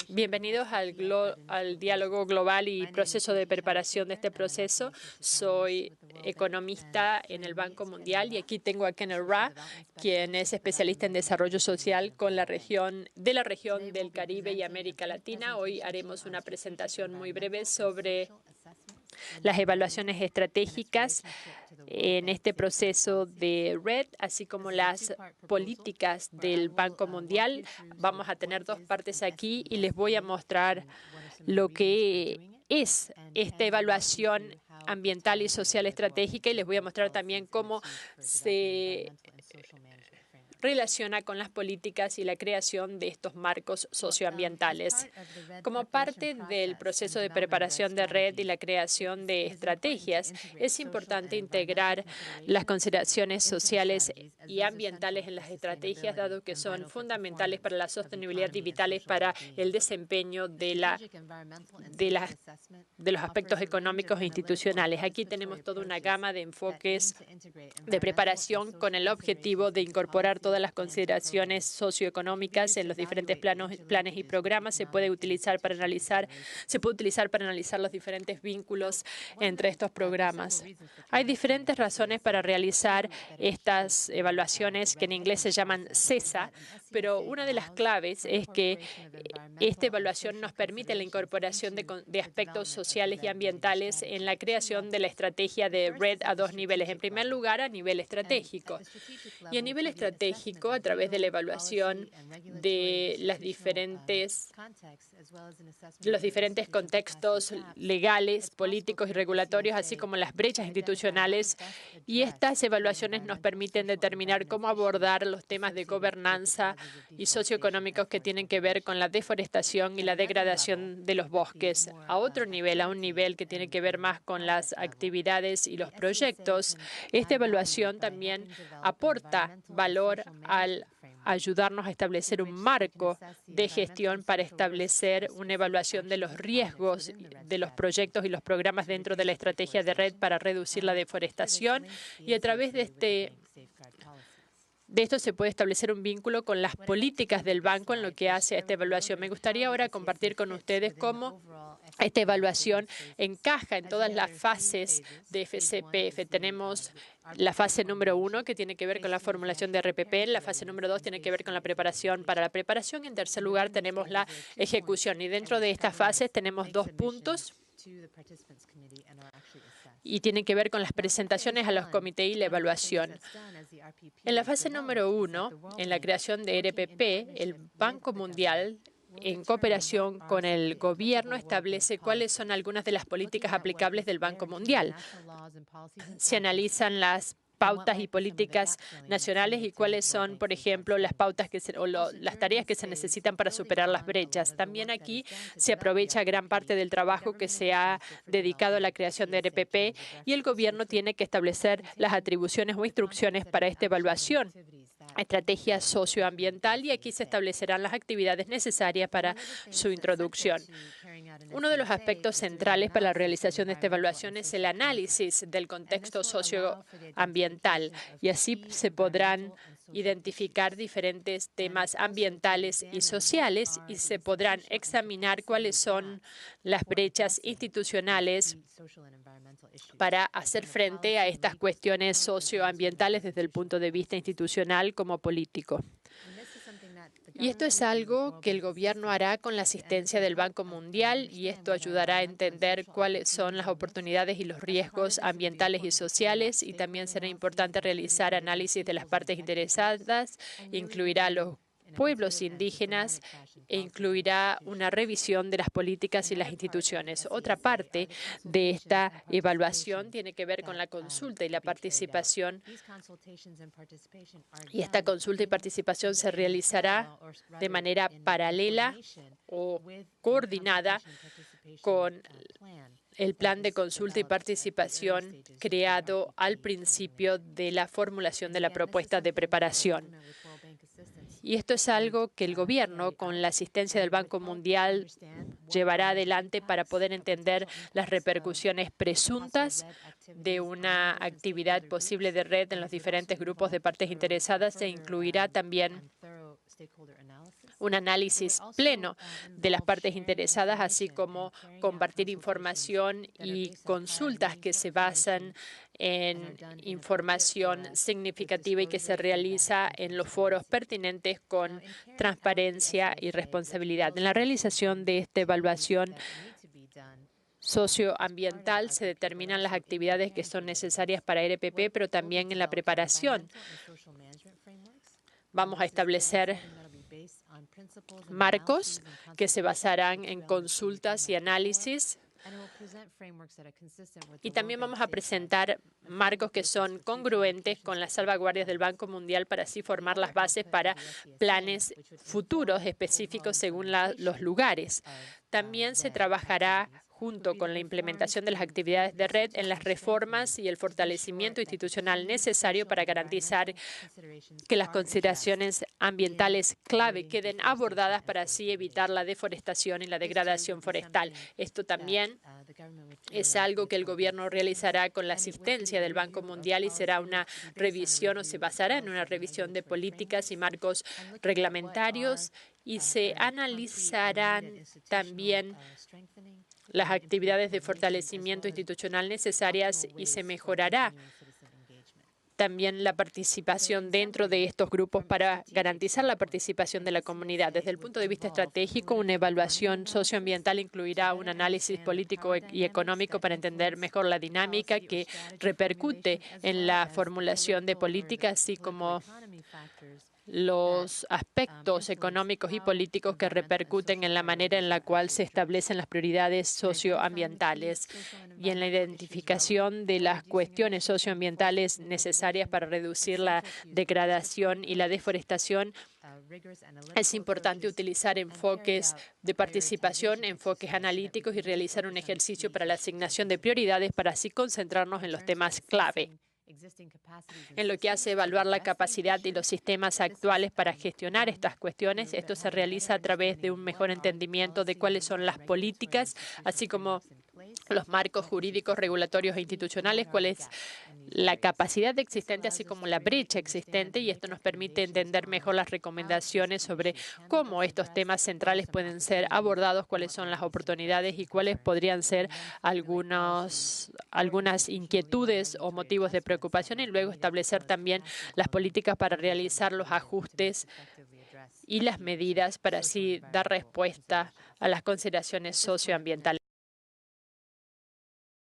Bienvenidos al diálogo global y proceso de preparación de este proceso. Soy economista en el Banco Mundial y aquí tengo a Kenneth Ra, quien es especialista en desarrollo social con la región del Caribe y América Latina. Hoy haremos una presentación muy breve sobre las evaluaciones estratégicas en este proceso de RED, así como las políticas del Banco Mundial. Vamos a tener dos partes aquí y les voy a mostrar lo que es esta evaluación ambiental y social estratégica y les voy a mostrar también cómo se relaciona con las políticas y la creación de estos marcos socioambientales. Como parte del proceso de preparación de RED y la creación de estrategias, es importante integrar las consideraciones sociales y ambientales en las estrategias, dado que son fundamentales para la sostenibilidad y vitales para el desempeño de los aspectos económicos e institucionales. Aquí tenemos toda una gama de enfoques de preparación con el objetivo de incorporar todas las consideraciones socioeconómicas en los diferentes planes y programas. Se puede utilizar para analizar los diferentes vínculos entre estos programas. Hay diferentes razones para realizar estas evaluaciones que en inglés se llaman CESA, pero una de las claves es que esta evaluación nos permite la incorporación de aspectos sociales y ambientales en la creación de la estrategia de RED a dos niveles. En primer lugar, a nivel estratégico. Y a nivel estratégico, a través de la evaluación de los diferentes contextos legales, políticos y regulatorios, así como las brechas institucionales. Y estas evaluaciones nos permiten determinar cómo abordar los temas de gobernanza y socioeconómicos que tienen que ver con la deforestación y la degradación de los bosques. A otro nivel, a un nivel que tiene que ver más con las actividades y los proyectos, esta evaluación también aporta valor al ayudarnos a establecer un marco de gestión para establecer una evaluación de los riesgos de los proyectos y los programas dentro de la estrategia de RED para reducir la deforestación. Y a través de esto se puede establecer un vínculo con las políticas del banco en lo que hace a esta evaluación. Me gustaría ahora compartir con ustedes cómo esta evaluación encaja en todas las fases de FCPF. Tenemos la fase número 1, que tiene que ver con la formulación de RPP. La fase número 2 tiene que ver con la preparación para la preparación. Y en tercer lugar, tenemos la ejecución. Y dentro de estas fases tenemos dos puntos y tienen que ver con las presentaciones a los comités y la evaluación. En la fase número 1, en la creación de RPP, el Banco Mundial, en cooperación con el gobierno, establece cuáles son algunas de las políticas aplicables del Banco Mundial. Se analizan las pautas y políticas nacionales y cuáles son, por ejemplo, las pautas las tareas que se necesitan para superar las brechas. También aquí se aprovecha gran parte del trabajo que se ha dedicado a la creación de RPP y el gobierno tiene que establecer las atribuciones o instrucciones para esta evaluación, estrategia socioambiental, y aquí se establecerán las actividades necesarias para su introducción. Uno de los aspectos centrales para la realización de esta evaluación es el análisis del contexto socioambiental, y así se podrán identificar diferentes temas ambientales y sociales y se podrán examinar cuáles son las brechas institucionales para hacer frente a estas cuestiones socioambientales desde el punto de vista institucional como político. Y esto es algo que el gobierno hará con la asistencia del Banco Mundial, y esto ayudará a entender cuáles son las oportunidades y los riesgos ambientales y sociales, y también será importante realizar análisis de las partes interesadas, incluirá los pueblos indígenas e incluirá una revisión de las políticas y las instituciones. Otra parte de esta evaluación tiene que ver con la consulta y la participación. Y esta consulta y participación se realizará de manera paralela o coordinada con el plan de consulta y participación creado al principio de la formulación de la propuesta de preparación. Y esto es algo que el gobierno, con la asistencia del Banco Mundial, llevará adelante para poder entender las repercusiones presuntas de una actividad posible de red en los diferentes grupos de partes interesadas, e incluirá también un análisis pleno de las partes interesadas, así como compartir información y consultas que se basan en información significativa y que se realiza en los foros pertinentes con transparencia y responsabilidad. En la realización de esta evaluación socioambiental se determinan las actividades que son necesarias para RPP, pero también en la preparación vamos a establecer marcos que se basarán en consultas y análisis. Y también vamos a presentar marcos que son congruentes con las salvaguardias del Banco Mundial para así formar las bases para planes futuros específicos según los lugares. También se trabajará junto con la implementación de las actividades de red en las reformas y el fortalecimiento institucional necesario para garantizar que las consideraciones ambientales clave queden abordadas para así evitar la deforestación y la degradación forestal. Esto también es algo que el gobierno realizará con la asistencia del Banco Mundial y será una revisión o se basará en una revisión de políticas y marcos reglamentarios y se analizarán también las actividades de fortalecimiento institucional necesarias y se mejorará también la participación dentro de estos grupos para garantizar la participación de la comunidad. Desde el punto de vista estratégico, una evaluación socioambiental incluirá un análisis político y económico para entender mejor la dinámica que repercute en la formulación de políticas, así como los aspectos económicos y políticos que repercuten en la manera en la cual se establecen las prioridades socioambientales y en la identificación de las cuestiones socioambientales necesarias para reducir la degradación y la deforestación. Es importante utilizar enfoques de participación, enfoques analíticos y realizar un ejercicio para la asignación de prioridades para así concentrarnos en los temas clave. En lo que hace evaluar la capacidad y los sistemas actuales para gestionar estas cuestiones, esto se realiza a través de un mejor entendimiento de cuáles son las políticas, así como los marcos jurídicos, regulatorios e institucionales, cuál es la capacidad existente, así como la brecha existente, y esto nos permite entender mejor las recomendaciones sobre cómo estos temas centrales pueden ser abordados, cuáles son las oportunidades y cuáles podrían ser algunas inquietudes o motivos de preocupación, y luego establecer también las políticas para realizar los ajustes y las medidas para así dar respuesta a las consideraciones socioambientales.